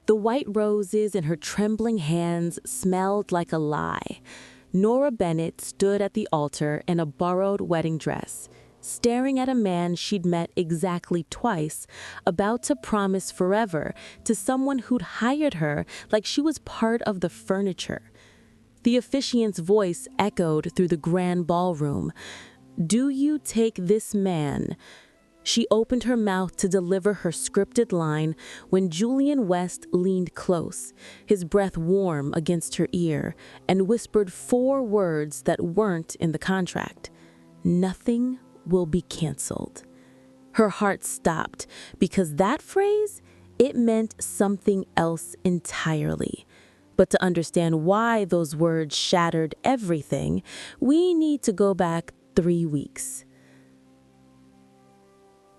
The white roses in her trembling hands smelled like a lie. Nora Bennett stood at the altar in a borrowed wedding dress, staring at a man she'd met exactly twice, about to promise forever to someone who'd hired her like she was part of the furniture. The officiant's voice echoed through the grand ballroom. "Do you take this man?" She opened her mouth to deliver her scripted line when Julian West leaned close, his breath warm against her ear, and whispered 4 words that weren't in the contract. "Nothing will be canceled." Her heart stopped because that phrase, it meant something else entirely. But to understand why those words shattered everything, we need to go back 3 weeks.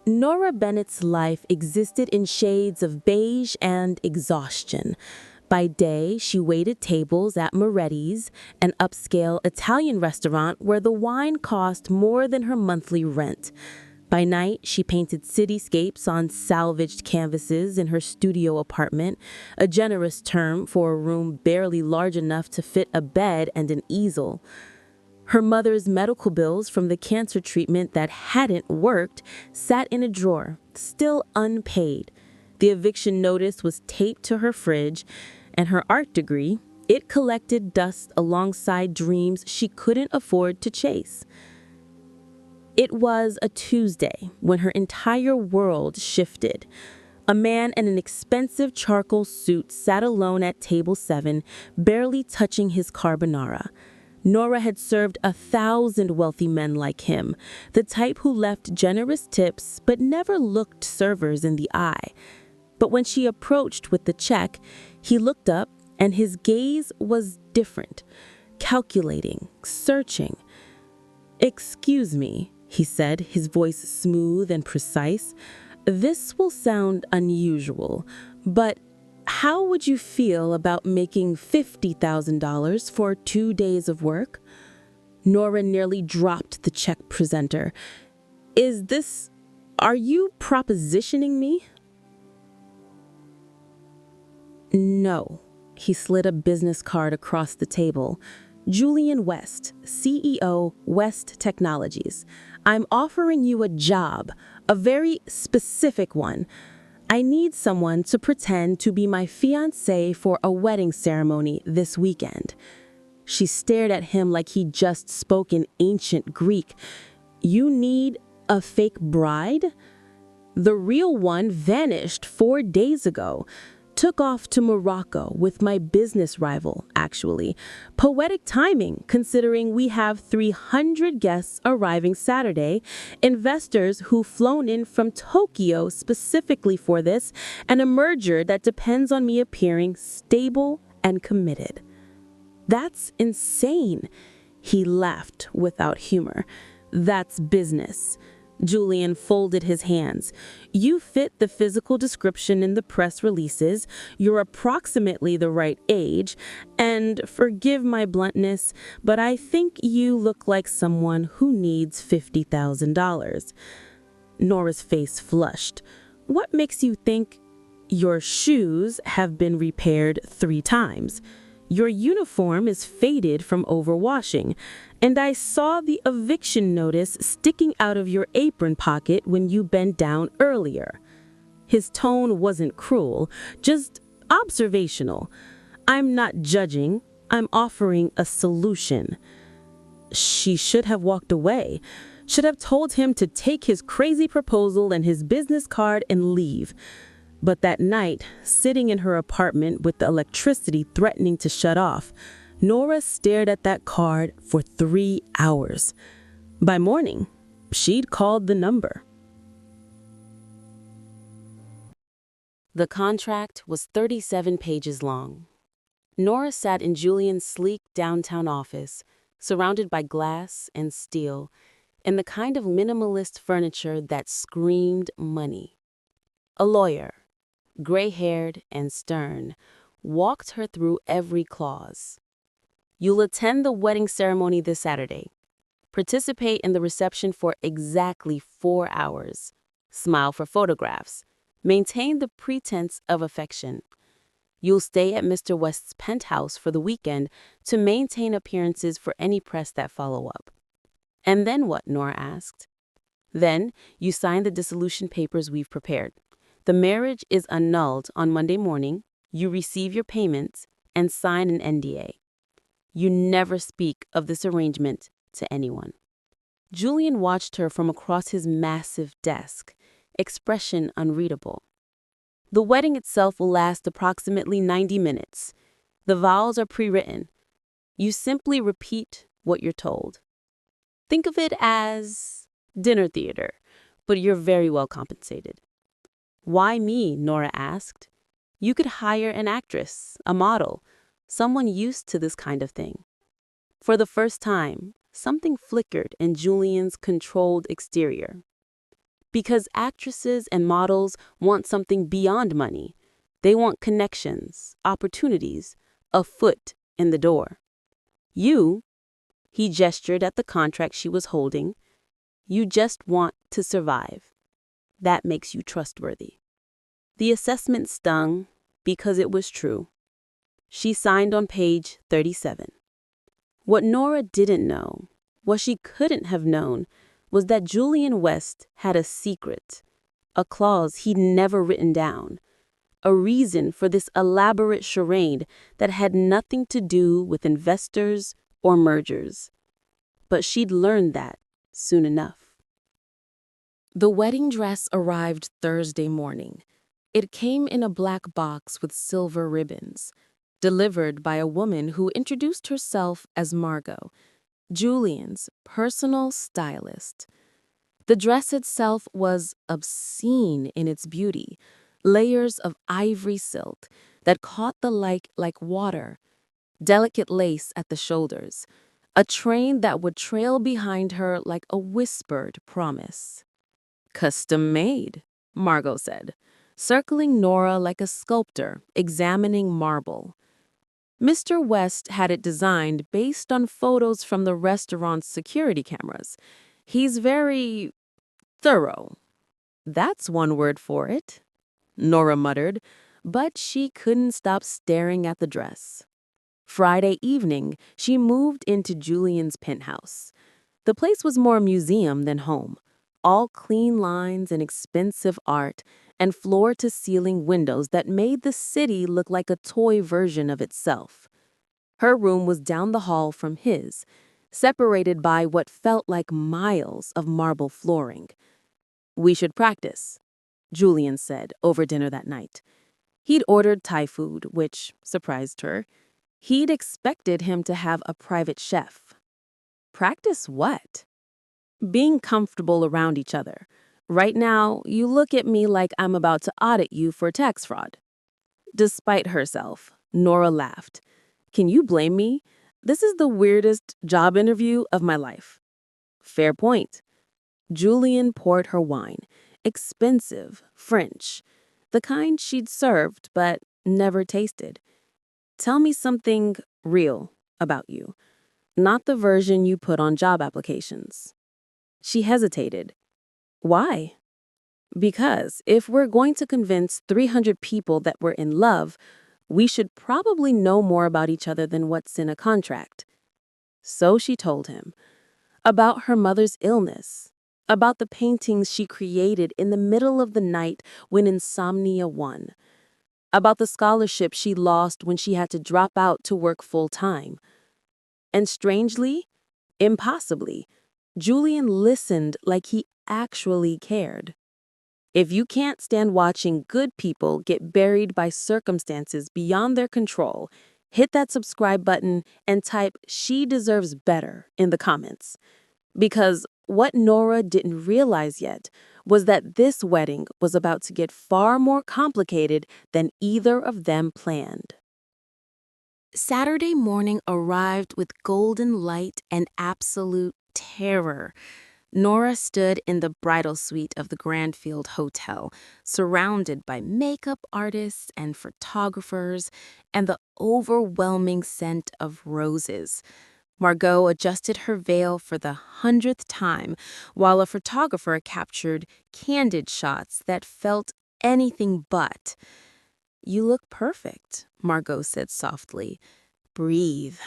Nora Bennett's life existed in shades of beige and exhaustion. By day, she waited tables at Moretti's, an upscale Italian restaurant where the wine cost more than her monthly rent. By night, she painted cityscapes on salvaged canvases in her studio apartment, a generous term for a room barely large enough to fit a bed and an easel. Her mother's medical bills from the cancer treatment that hadn't worked sat in a drawer, still unpaid. The eviction notice was taped to her fridge, and her art degree, it collected dust alongside dreams she couldn't afford to chase. It was a Tuesday when her entire world shifted. A man in an expensive charcoal suit sat alone at table 7, barely touching his carbonara. Nora had served 1,000 wealthy men like him, the type who left generous tips but never looked servers in the eye. But when she approached with the check, he looked up and his gaze was different, calculating, searching. "Excuse me," he said, his voice smooth and precise. "This will sound unusual, but how would you feel about making $50,000 for 2 days of work?" Nora nearly dropped the check presenter. Are you propositioning me?" "No." He slid a business card across the table. "Julian West, CEO, West Technologies. I'm offering you a job, a very specific one. I need someone to pretend to be my fiancé for a wedding ceremony this weekend." She stared at him like he'd just spoken ancient Greek. "You need a fake bride?" "The real one vanished 4 days ago. Took off to Morocco with my business rival, actually. Poetic timing, considering we have 300 guests arriving Saturday, investors who've flown in from Tokyo specifically for this, and a merger that depends on me appearing stable and committed." "That's insane." He laughed without humor. "That's business." Julian folded his hands. "You fit the physical description in the press releases, you're approximately the right age, and forgive my bluntness, but I think you look like someone who needs $50,000. Nora's face flushed. "What makes you think—" "Your shoes have been repaired 3 times. Your uniform is faded from overwashing, and I saw the eviction notice sticking out of your apron pocket when you bent down earlier." His tone wasn't cruel, just observational. "I'm not judging, I'm offering a solution." She should have walked away, should have told him to take his crazy proposal and his business card and leave. But that night, sitting in her apartment with the electricity threatening to shut off, Nora stared at that card for 3 hours. By morning, she'd called the number. The contract was 37 pages long. Nora sat in Julian's sleek downtown office, surrounded by glass and steel, and the kind of minimalist furniture that screamed money. A lawyer, gray-haired and stern, walked her through every clause. "You'll attend the wedding ceremony this Saturday. Participate in the reception for exactly 4 hours. Smile for photographs. Maintain the pretense of affection. You'll stay at Mr. West's penthouse for the weekend to maintain appearances for any press that follow up." "And then what?" Nora asked. "Then you sign the dissolution papers we've prepared. The marriage is annulled on Monday morning, you receive your payments, and sign an NDA. You never speak of this arrangement to anyone." Julian watched her from across his massive desk, expression unreadable. "The wedding itself will last approximately 90 minutes. The vows are pre-written. You simply repeat what you're told. Think of it as dinner theater, but you're very well compensated." "Why me?" Nora asked. "You could hire an actress, a model, someone used to this kind of thing." For the first time, something flickered in Julian's controlled exterior. Because actresses and models want something beyond money. They want connections, opportunities, a foot in the door. You, he gestured at the contract she was holding, you just want to survive. That makes you trustworthy. The assessment stung because it was true. She signed on page 37. What Nora didn't know, what she couldn't have known, was that Julian West had a secret, a clause he'd never written down, a reason for this elaborate charade that had nothing to do with investors or mergers. But she'd learned that soon enough. The wedding dress arrived Thursday morning. It came in a black box with silver ribbons, delivered by a woman who introduced herself as Margot, Julian's personal stylist. The dress itself was obscene in its beauty, layers of ivory silk that caught the light like water, delicate lace at the shoulders, a train that would trail behind her like a whispered promise. "Custom made," Margot said, circling Nora like a sculptor examining marble. Mr. West had it designed based on photos from the restaurant's security cameras. He's very thorough. "That's one word for it," Nora muttered, but she couldn't stop staring at the dress. Friday evening, she moved into Julian's penthouse. The place was more museum than home. All clean lines and expensive art, and floor-to-ceiling windows that made the city look like a toy version of itself. Her room was down the hall from his, separated by what felt like miles of marble flooring. "We should practice," Julian said over dinner that night. He'd ordered Thai food, which surprised her. He'd expected him to have a private chef. "Practice what?" "Being comfortable around each other. Right now, you look at me like I'm about to audit you for tax fraud." Despite herself, Nora laughed. "Can you blame me? This is the weirdest job interview of my life." "Fair point." Julian poured her wine. Expensive, French. The kind she'd served but never tasted. "Tell me something real about you. Not the version you put on job applications." She hesitated. "Why?" "Because if we're going to convince 300 people that we're in love, we should probably know more about each other than what's in a contract." So she told him. About her mother's illness. About the paintings she created in the middle of the night when insomnia won. About the scholarship she lost when she had to drop out to work full-time. And strangely, impossibly, Julian listened like he actually cared. If you can't stand watching good people get buried by circumstances beyond their control, hit that subscribe button and type "She deserves better" in the comments. Because what Nora didn't realize yet was that this wedding was about to get far more complicated than either of them planned. Saturday morning arrived with golden light and absolute terror. Nora stood in the bridal suite of the Grandfield Hotel, surrounded by makeup artists and photographers and the overwhelming scent of roses. Margot adjusted her veil for the 100th time, while a photographer captured candid shots that felt anything but. You look perfect, Margot said softly. Breathe.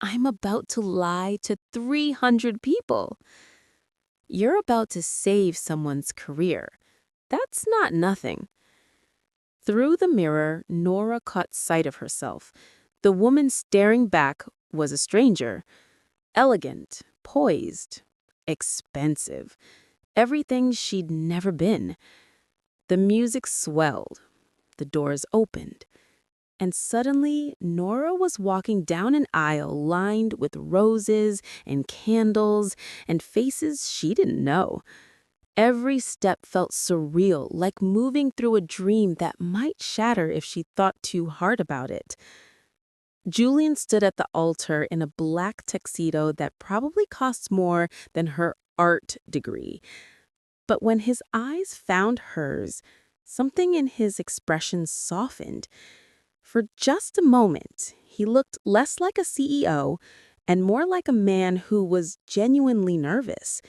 I'm about to lie to 300 people. You're about to save someone's career. That's not nothing. Through the mirror, Nora caught sight of herself. The woman staring back was a stranger. Elegant, poised, expensive. Everything she'd never been. The music swelled. The doors opened. And suddenly, Nora was walking down an aisle lined with roses and candles and faces she didn't know. Every step felt surreal, like moving through a dream that might shatter if she thought too hard about it. Julian stood at the altar in a black tuxedo that probably cost more than her art degree. But when his eyes found hers, something in his expression softened. For just a moment, he looked less like a CEO and more like a man who was genuinely nervous.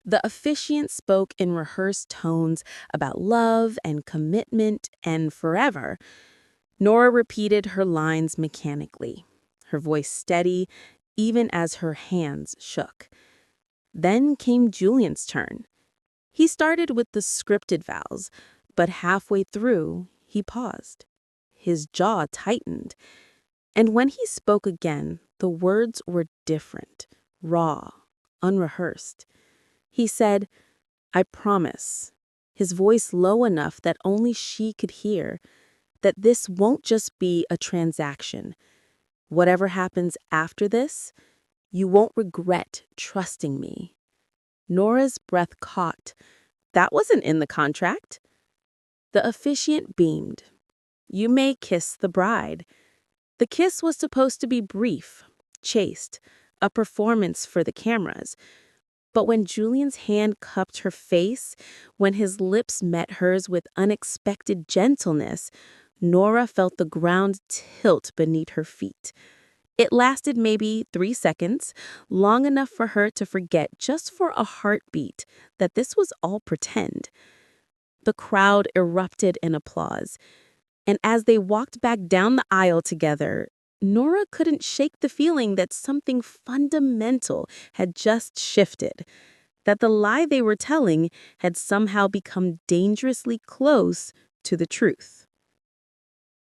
The officiant spoke in rehearsed tones about love and commitment and forever. Nora repeated her lines mechanically, her voice steady, even as her hands shook. Then came Julian's turn. He started with the scripted vows, but halfway through, he paused. His jaw tightened. And when he spoke again, the words were different, raw, unrehearsed. He said, I promise, his voice low enough that only she could hear, that this won't just be a transaction. Whatever happens after this, you won't regret trusting me. Nora's breath caught. That wasn't in the contract. The officiant beamed. You may kiss the bride. The kiss was supposed to be brief, chaste, a performance for the cameras. But when Julian's hand cupped her face, when his lips met hers with unexpected gentleness, Nora felt the ground tilt beneath her feet. It lasted maybe 3 seconds, long enough for her to forget just for a heartbeat that this was all pretend. The crowd erupted in applause, and as they walked back down the aisle together, Nora couldn't shake the feeling that something fundamental had just shifted, that the lie they were telling had somehow become dangerously close to the truth.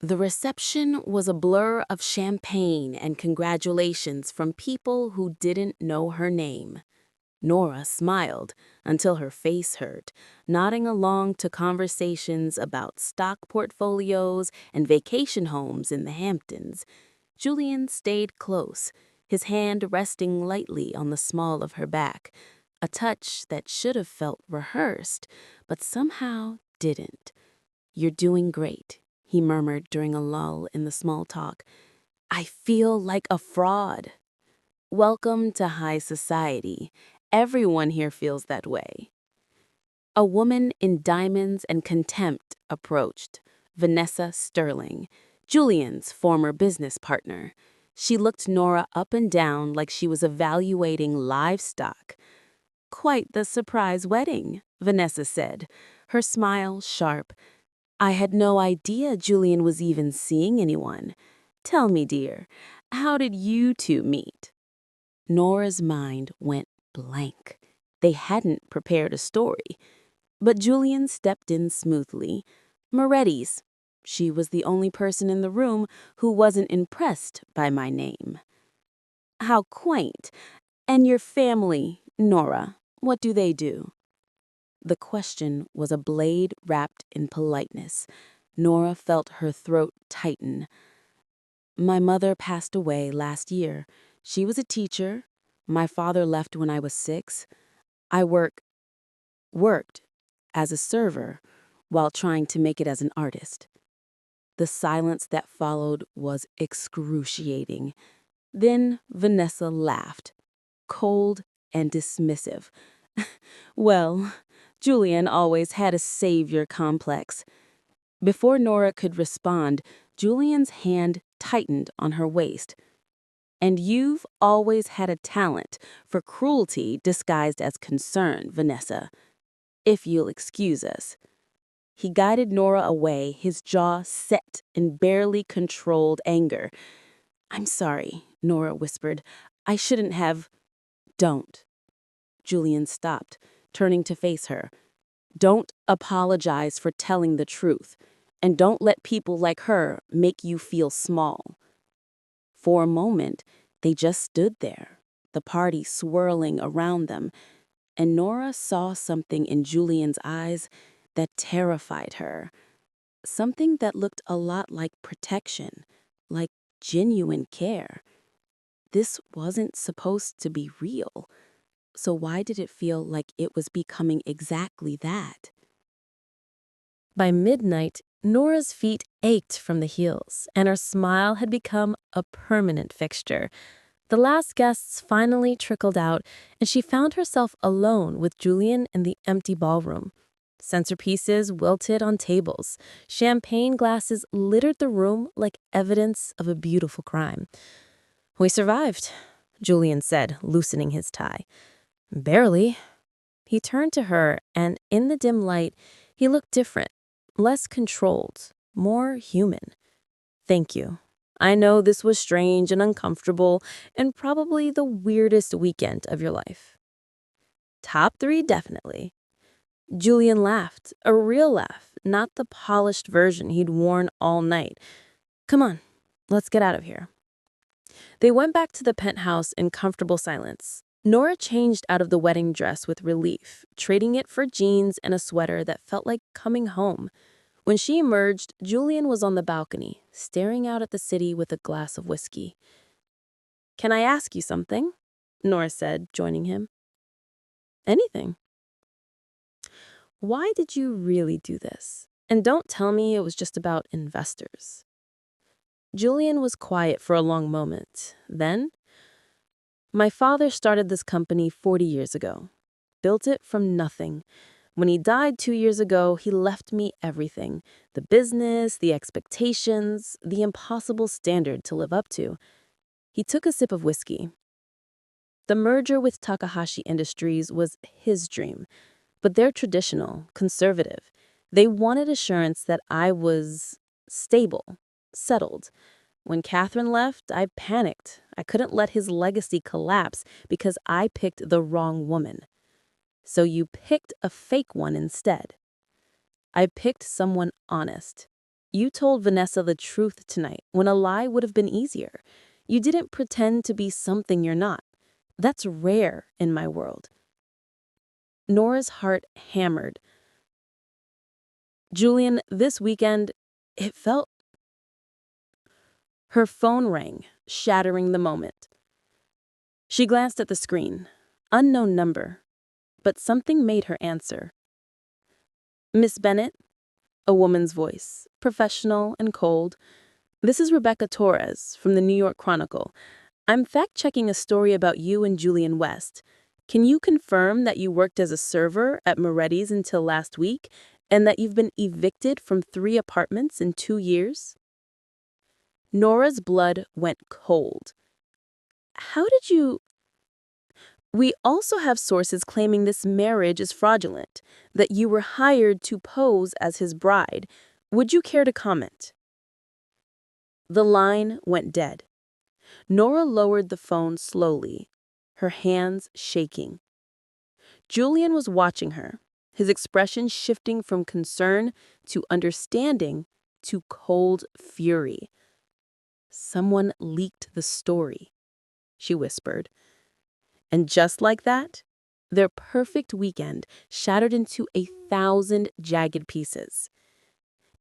The reception was a blur of champagne and congratulations from people who didn't know her name. Nora smiled until her face hurt, nodding along to conversations about stock portfolios and vacation homes in the Hamptons. Julian stayed close, his hand resting lightly on the small of her back, a touch that should have felt rehearsed, but somehow didn't. You're doing great, he murmured during a lull in the small talk. I feel like a fraud. Welcome to high society. Everyone here feels that way. A woman in diamonds and contempt approached, Vanessa Sterling, Julian's former business partner. She looked Nora up and down like she was evaluating livestock. Quite the surprise wedding, Vanessa said, her smile sharp. I had no idea Julian was even seeing anyone. Tell me, dear, how did you two meet? Nora's mind went blank. They hadn't prepared a story. But Julian stepped in smoothly. Moretti's. She was the only person in the room who wasn't impressed by my name. How quaint. And your family, Nora, what do they do? The question was a blade wrapped in politeness. Nora felt her throat tighten. My mother passed away last year. She was a teacher. My father left when I was 6. I worked as a server while trying to make it as an artist. The silence that followed was excruciating. Then Vanessa laughed, cold and dismissive. Well, Julian always had a savior complex. Before Nora could respond, Julian's hand tightened on her waist. And you've always had a talent for cruelty disguised as concern, Vanessa. If you'll excuse us. He guided Nora away, his jaw set in barely controlled anger. "I'm sorry," Nora whispered. "I shouldn't have—" "Don't." Julian stopped, turning to face her. "Don't apologize for telling the truth, and don't let people like her make you feel small." For a moment, they just stood there, the party swirling around them, and Nora saw something in Julian's eyes that terrified her. Something that looked a lot like protection, like genuine care. This wasn't supposed to be real, so why did it feel like it was becoming exactly that? By midnight, Nora's feet ached from the heels, and her smile had become a permanent fixture. The last guests finally trickled out, and she found herself alone with Julian in the empty ballroom. Centerpieces wilted on tables. Champagne glasses littered the room like evidence of a beautiful crime. "We survived," Julian said, loosening his tie. "Barely." He turned to her, and in the dim light, he looked different, less controlled, more human. "Thank you. I know this was strange and uncomfortable, and probably the weirdest weekend of your life." "Top 3, definitely." Julian laughed, a real laugh, not the polished version he'd worn all night. "Come on, let's get out of here." They went back to the penthouse in comfortable silence. Nora changed out of the wedding dress with relief, trading it for jeans and a sweater that felt like coming home. When she emerged, Julian was on the balcony, staring out at the city with a glass of whiskey. "Can I ask you something?" Nora said, joining him. "Anything." "Why did you really do this? And don't tell me it was just about investors." Julian was quiet for a long moment. Then, "My father started this company 40 years ago. Built it from nothing. When he died 2 years ago, he left me everything. The business, the expectations, the impossible standard to live up to." He took a sip of whiskey. "The merger with Takahashi Industries was his dream. But they're traditional, conservative. They wanted assurance that I was stable, settled. When Catherine left, I panicked. I couldn't let his legacy collapse because I picked the wrong woman." "So you picked a fake one instead." "I picked someone honest. You told Vanessa the truth tonight when a lie would have been easier. You didn't pretend to be something you're not. That's rare in my world." Nora's heart hammered. "Julian, this weekend, it felt—" Her phone rang, shattering the moment. She glanced at the screen. Unknown number. But something made her answer. "Miss Bennett?" A woman's voice, professional and cold. "This is Rebecca Torres from the New York Chronicle. I'm fact-checking a story about you and Julian West. Can you confirm that you worked as a server at Moretti's until last week and that you've been evicted from 3 apartments in 2 years?" Nora's blood went cold. "How did you—" "We also have sources claiming this marriage is fraudulent, that you were hired to pose as his bride. Would you care to comment?" The line went dead. Nora lowered the phone slowly, her hands shaking. Julian was watching her, his expression shifting from concern to understanding to cold fury. "Someone leaked the story," she whispered. And just like that, their perfect weekend shattered into 1,000 jagged pieces.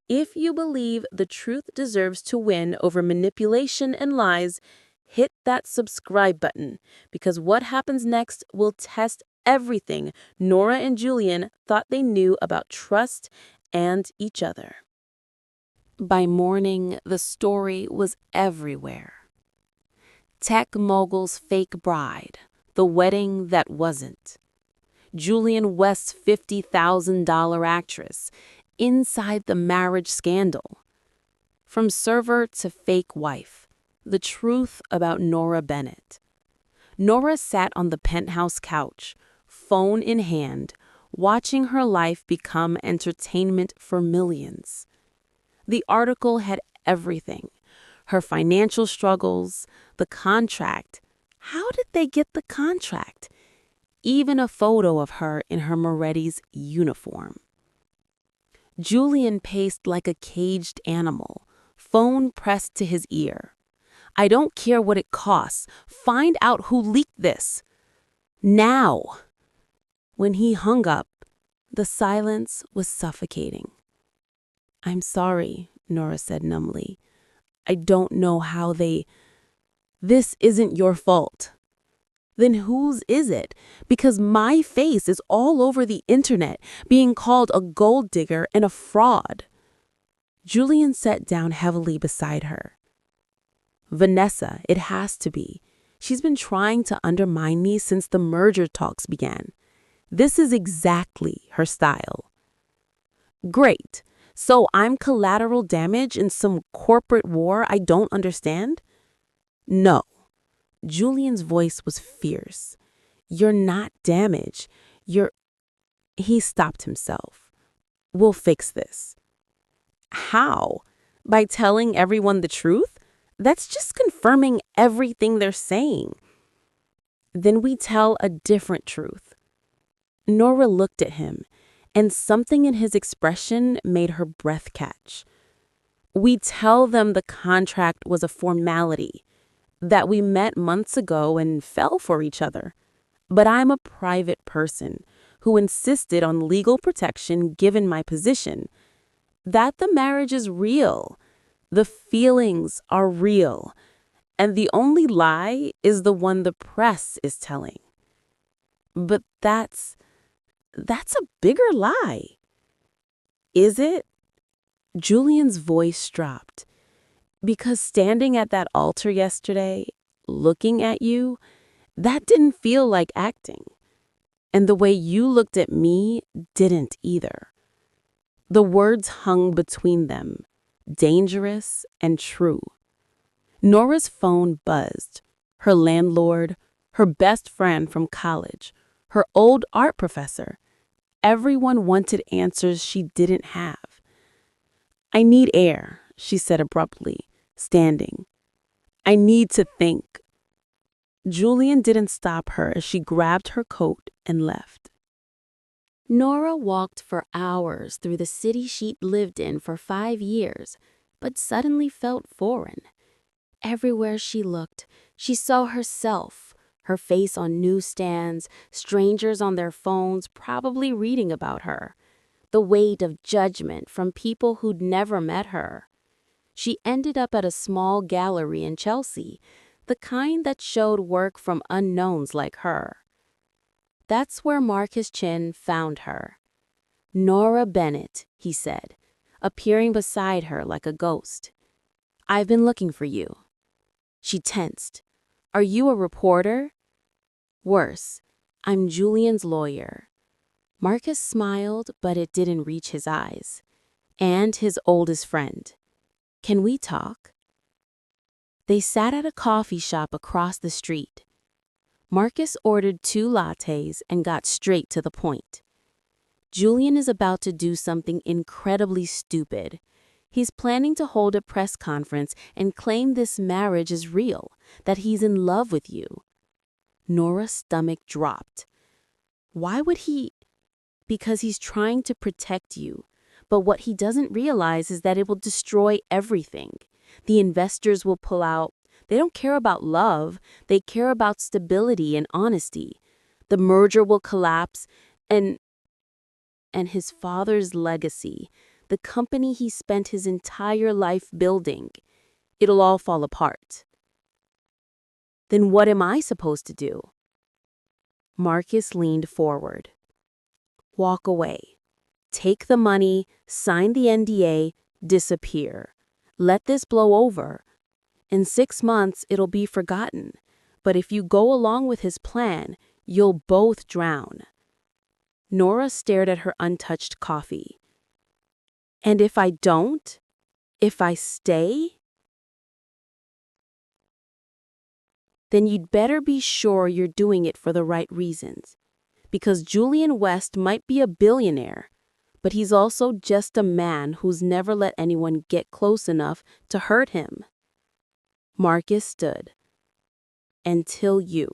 If you believe the truth deserves to win over manipulation and lies, hit that subscribe button, because what happens next will test everything Nora and Julian thought they knew about trust and each other. By morning, the story was everywhere. Tech mogul's fake bride, the wedding that wasn't. Julian West's $50,000 actress, inside the marriage scandal. From server to fake wife, the truth about Nora Bennett. Nora sat on the penthouse couch, phone in hand, watching her life become entertainment for millions. The article had everything: her financial struggles, the contract. How did they get the contract? Even a photo of her in her Moretti's uniform. Julian paced like a caged animal, phone pressed to his ear. I don't care what it costs. Find out who leaked this. Now. When he hung up, the silence was suffocating. I'm sorry, Nora said numbly. I don't know how they... This isn't your fault. Then whose is it? Because my face is all over the internet, being called a gold digger and a fraud. Julian sat down heavily beside her. Vanessa, it has to be. She's been trying to undermine me since the merger talks began. This is exactly her style. Great. So I'm collateral damage in some corporate war I don't understand? No. Julian's voice was fierce. You're not damage. He stopped himself. We'll fix this. How? By telling everyone the truth? That's just confirming everything they're saying. Then we tell a different truth. Nora looked at him, and something in his expression made her breath catch. We tell them the contract was a formality, that we met months ago and fell for each other. But I'm a private person who insisted on legal protection given my position, that the marriage is real. The feelings are real, and the only lie is the one the press is telling. But that's a bigger lie. Is it? Julian's voice dropped. Because standing at that altar yesterday, looking at you, that didn't feel like acting. And the way you looked at me didn't either. The words hung between them, dangerous and true. Nora's phone buzzed. Her landlord, her best friend from college, her old art professor. Everyone wanted answers she didn't have. I need air, she said abruptly, standing. I need to think. Julian didn't stop her as she grabbed her coat and left. Nora walked for hours through the city she'd lived in for 5 years, but suddenly felt foreign. Everywhere she looked, she saw herself, her face on newsstands, strangers on their phones probably reading about her, the weight of judgment from people who'd never met her. She ended up at a small gallery in Chelsea, the kind that showed work from unknowns like her. That's where Marcus Chin found her. Nora Bennett, he said, appearing beside her like a ghost. I've been looking for you. She tensed. Are you a reporter? Worse, I'm Julian's lawyer. Marcus smiled, but it didn't reach his eyes. And his oldest friend. Can we talk? They sat at a coffee shop across the street. Marcus ordered 2 lattes and got straight to the point. Julian is about to do something incredibly stupid. He's planning to hold a press conference and claim this marriage is real, that he's in love with you. Nora's stomach dropped. Why would he? Because he's trying to protect you. But what he doesn't realize is that it will destroy everything. The investors will pull out. They don't care about love. They care about stability and honesty. The merger will collapse, and his father's legacy, the company he spent his entire life building, it'll all fall apart. Then what am I supposed to do? Marcus leaned forward. Walk away. Take the money, sign the NDA, disappear. Let this blow over. In 6 months, it'll be forgotten. But if you go along with his plan, you'll both drown. Nora stared at her untouched coffee. And if I don't? If I stay? Then you'd better be sure you're doing it for the right reasons. because Julian West might be a billionaire, but he's also just a man who's never let anyone get close enough to hurt him. Marcus stood. Until you.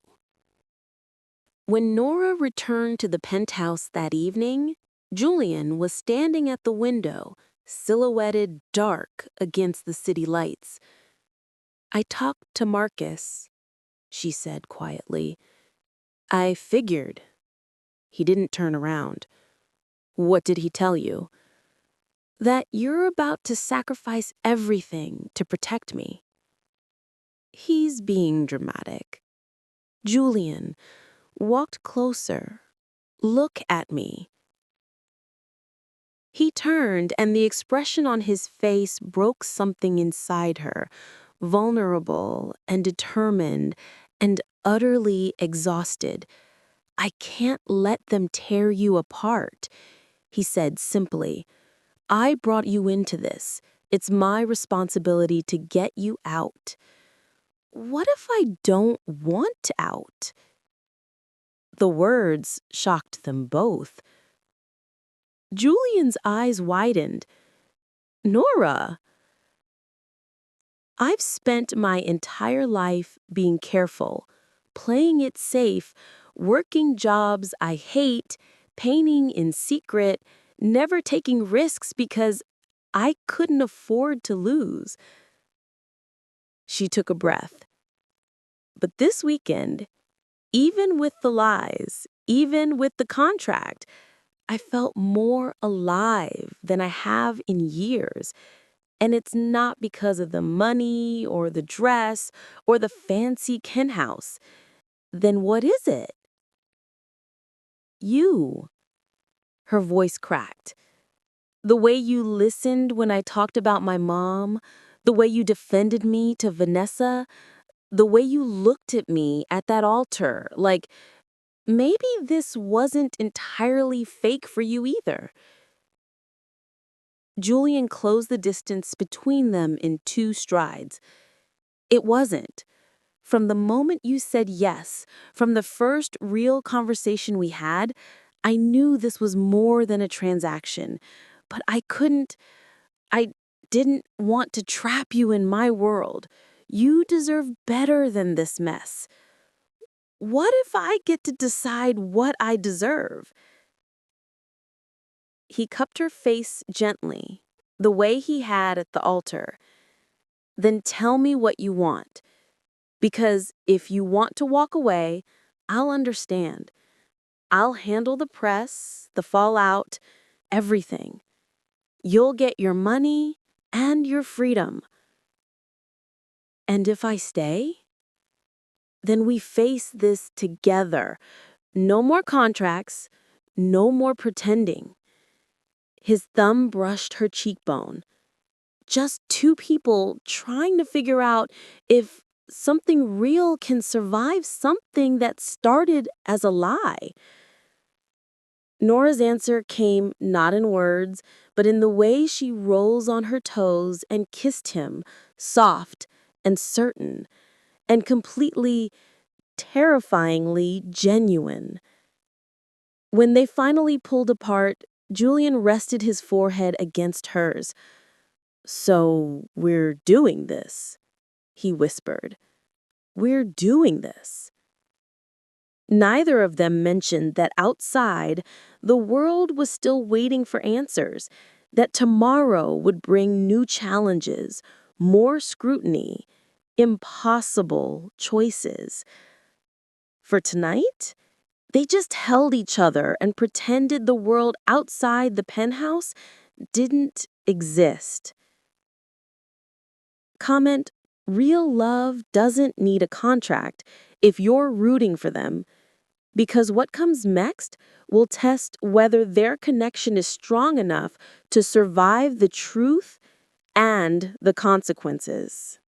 When Nora returned to the penthouse that evening, Julian was standing at the window, silhouetted dark against the city lights. "I talked to Marcus," she said quietly. "I figured." He didn't turn around. "What did he tell you?" "That you're about to sacrifice everything to protect me." He's being dramatic. Julian walked closer. "Look at me." He turned, and the expression on his face broke something inside her, vulnerable and determined and utterly exhausted. "I can't let them tear you apart," he said simply. "I brought you into this. It's my responsibility to get you out." "What if I don't want out?" The words shocked them both. Julian's eyes widened. "Nora, I've spent my entire life being careful, playing it safe, working jobs I hate, painting in secret, never taking risks because I couldn't afford to lose." She took a breath. "But this weekend, even with the lies, even with the contract, I felt more alive than I have in years. And it's not because of the money or the dress or the fancy Ken house. Then what is it?" "You." Her voice cracked. "The way you listened when I talked about my mom, the way you defended me to Vanessa, the way you looked at me at that altar, like maybe this wasn't entirely fake for you either." Julian closed the distance between them in 2 strides. "It wasn't. From the moment you said yes, from the first real conversation we had, I knew this was more than a transaction. But I didn't want to trap you in my world. You deserve better than this mess. What if I get to decide what I deserve?" He cupped her face gently, the way he had at the altar. "Then tell me what you want. Because if you want to walk away, I'll understand. I'll handle the press, the fallout, everything. You'll get your money and your freedom. And if I stay, then we face this together. No more contracts, no more pretending." His thumb brushed her cheekbone. "Just 2 people trying to figure out if something real can survive something that started as a lie." Nora's answer came not in words, but in the way she rolls on her toes and kissed him, soft and certain, and completely, terrifyingly genuine. When they finally pulled apart, Julian rested his forehead against hers. "So we're doing this," he whispered. "We're doing this." Neither of them mentioned that outside, the world was still waiting for answers, that tomorrow would bring new challenges, more scrutiny, impossible choices. For tonight, they just held each other and pretended the world outside the penthouse didn't exist. Comment: real love doesn't need a contract if you're rooting for them, because what comes next will test whether their connection is strong enough to survive the truth and the consequences.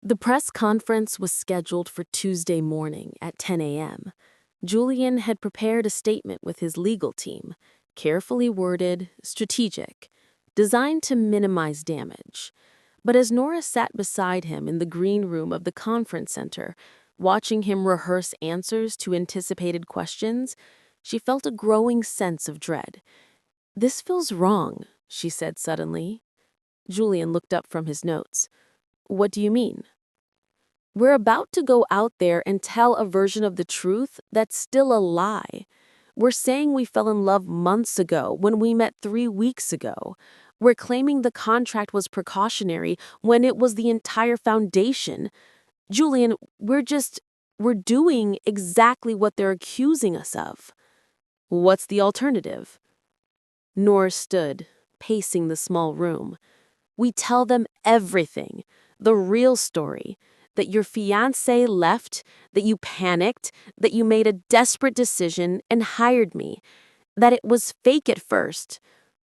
The press conference was scheduled for Tuesday morning at 10 a.m. Julian had prepared a statement with his legal team, carefully worded, strategic, designed to minimize damage. But as Nora sat beside him in the green room of the conference center, Watching him rehearse answers to anticipated questions, she felt a growing sense of dread. "This feels wrong," she said suddenly. Julian looked up from his notes. "What do you mean?" "We're about to go out there and tell a version of the truth that's still a lie. We're saying we fell in love months ago when we met 3 weeks ago. We're claiming the contract was precautionary when it was the entire foundation. Julian, we're doing exactly what they're accusing us of." "What's the alternative?" Nora stood, pacing the small room. "We tell them everything, the real story, that your fiancé left, that you panicked, that you made a desperate decision and hired me, that it was fake at first,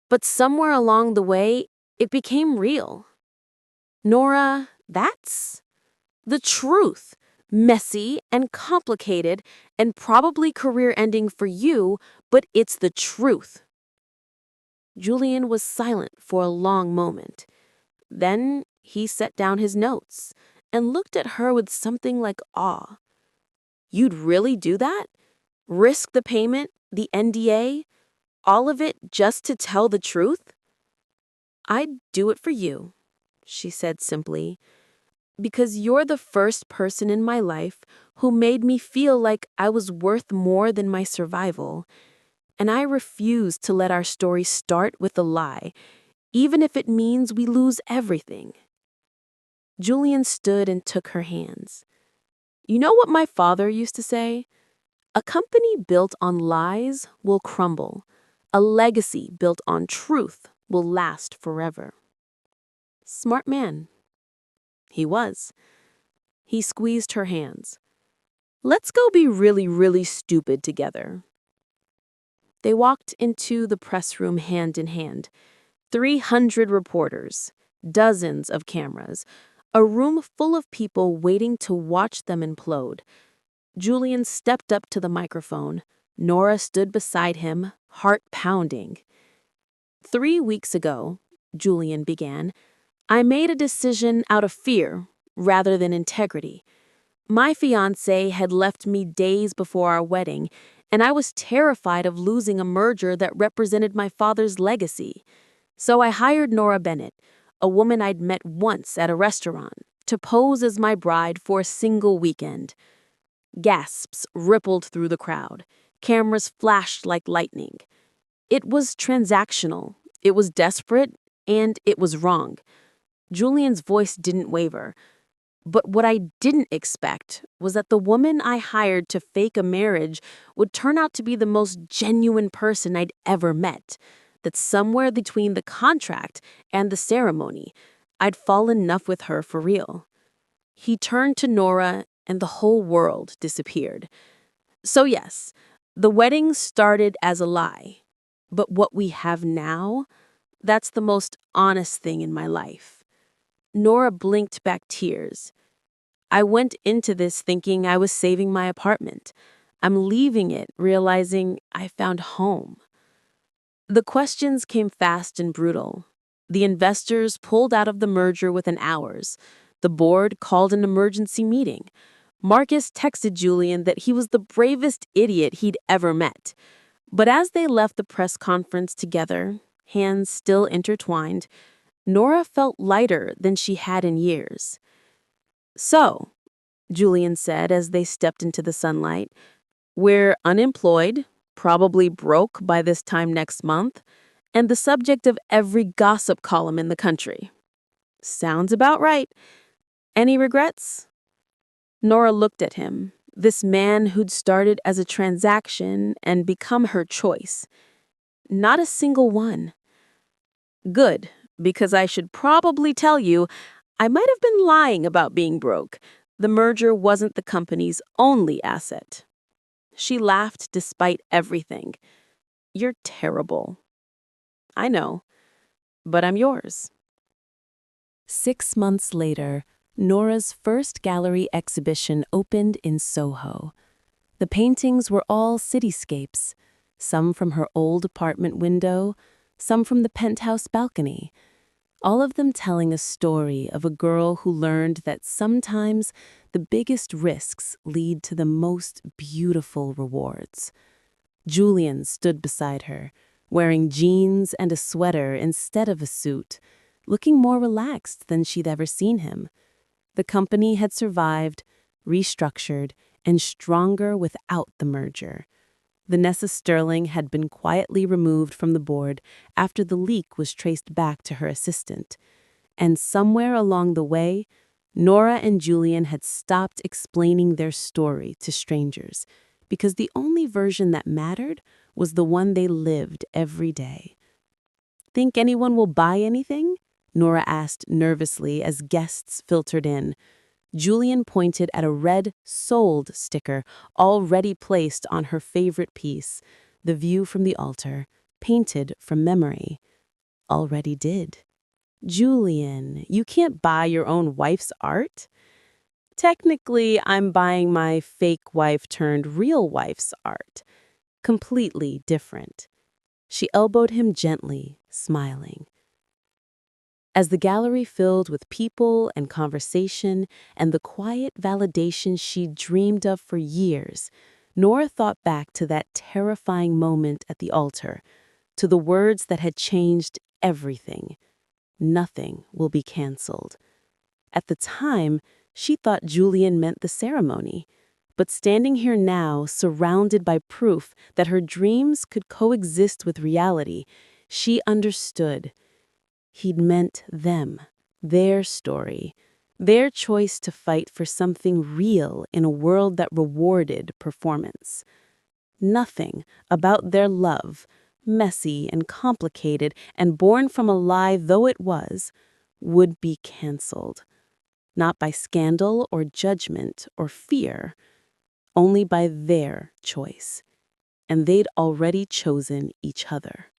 but somewhere along the way, it became real. Nora, that's the truth. Messy and complicated and probably career-ending for you, but it's the truth." Julian was silent for a long moment. Then he set down his notes and looked at her with something like awe. "You'd really do that? Risk the payment, the NDA, all of it just to tell the truth?" "I'd do it for you," she said simply, "because you're the first person in my life who made me feel like I was worth more than my survival. And I refuse to let our story start with a lie, even if it means we lose everything." Julian stood and took her hands. "You know what my father used to say? A company built on lies will crumble. A legacy built on truth will last forever." Smart man. He was. He squeezed her hands. "Let's go be really, really stupid together." They walked into the press room hand in hand. 300 reporters, dozens of cameras, a room full of people waiting to watch them implode. Julian stepped up to the microphone. Nora stood beside him, heart pounding. "3 weeks ago," Julian began, "I made a decision out of fear rather than integrity. My fiancé had left me days before our wedding, and I was terrified of losing a merger that represented my father's legacy. So I hired Nora Bennett, a woman I'd met once at a restaurant, to pose as my bride for a single weekend." Gasps rippled through the crowd. Cameras flashed like lightning. It was transactional, it was desperate, and it was wrong. Julian's voice didn't waver. "But what I didn't expect was that the woman I hired to fake a marriage would turn out to be the most genuine person I'd ever met. That somewhere between the contract and the ceremony, I'd fall in love with her for real." He turned to Nora, and the whole world disappeared. "So yes, the wedding started as a lie. But what we have now, that's the most honest thing in my life." Nora blinked back tears. "I went into this thinking I was saving my apartment. I'm leaving it realizing I found home." The questions came fast and brutal. The investors pulled out of the merger within hours. The board called an emergency meeting. Marcus texted Julian that he was the bravest idiot he'd ever met. But as they left the press conference together, hands still intertwined, Nora felt lighter than she had in years. "So," Julian said as they stepped into the sunlight, "we're unemployed, probably broke by this time next month, and the subject of every gossip column in the country. Sounds about right. Any regrets?" Nora looked at him, this man who'd started as a transaction and become her choice. "Not a single one." "Good, because I should probably tell you I might have been lying about being broke. The merger wasn't the company's only asset." She laughed despite everything. "You're terrible." "I know, but I'm yours." 6 months later, Nora's first gallery exhibition opened in Soho. The paintings were all cityscapes, some from her old apartment window, some from the penthouse balcony. all of them telling a story of a girl who learned that sometimes the biggest risks lead to the most beautiful rewards. Julian stood beside her, wearing jeans and a sweater instead of a suit, looking more relaxed than she'd ever seen him. The company had survived, restructured, and stronger without the merger. Vanessa Sterling had been quietly removed from the board after the leak was traced back to her assistant. And somewhere along the way, Nora and Julian had stopped explaining their story to strangers, because the only version that mattered was the one they lived every day. "Think anyone will buy anything?" Nora asked nervously as guests filtered in. Julian pointed at a red "Sold" sticker already placed on her favorite piece, the view from the altar, painted from memory. "Already did." "Julian, you can't buy your own wife's art?" "Technically, I'm buying my fake wife turned real wife's art. Completely different." She elbowed him gently, smiling. As the gallery filled with people and conversation and the quiet validation she'd dreamed of for years, Nora thought back to that terrifying moment at the altar, to the words that had changed everything. "Nothing will be canceled." At the time, she thought Julian meant the ceremony. But standing here now, surrounded by proof that her dreams could coexist with reality, she understood. He'd meant them, their story, their choice to fight for something real in a world that rewarded performance. Nothing about their love, messy and complicated and born from a lie though it was, would be canceled. Not by scandal or judgment or fear, only by their choice. And they'd already chosen each other.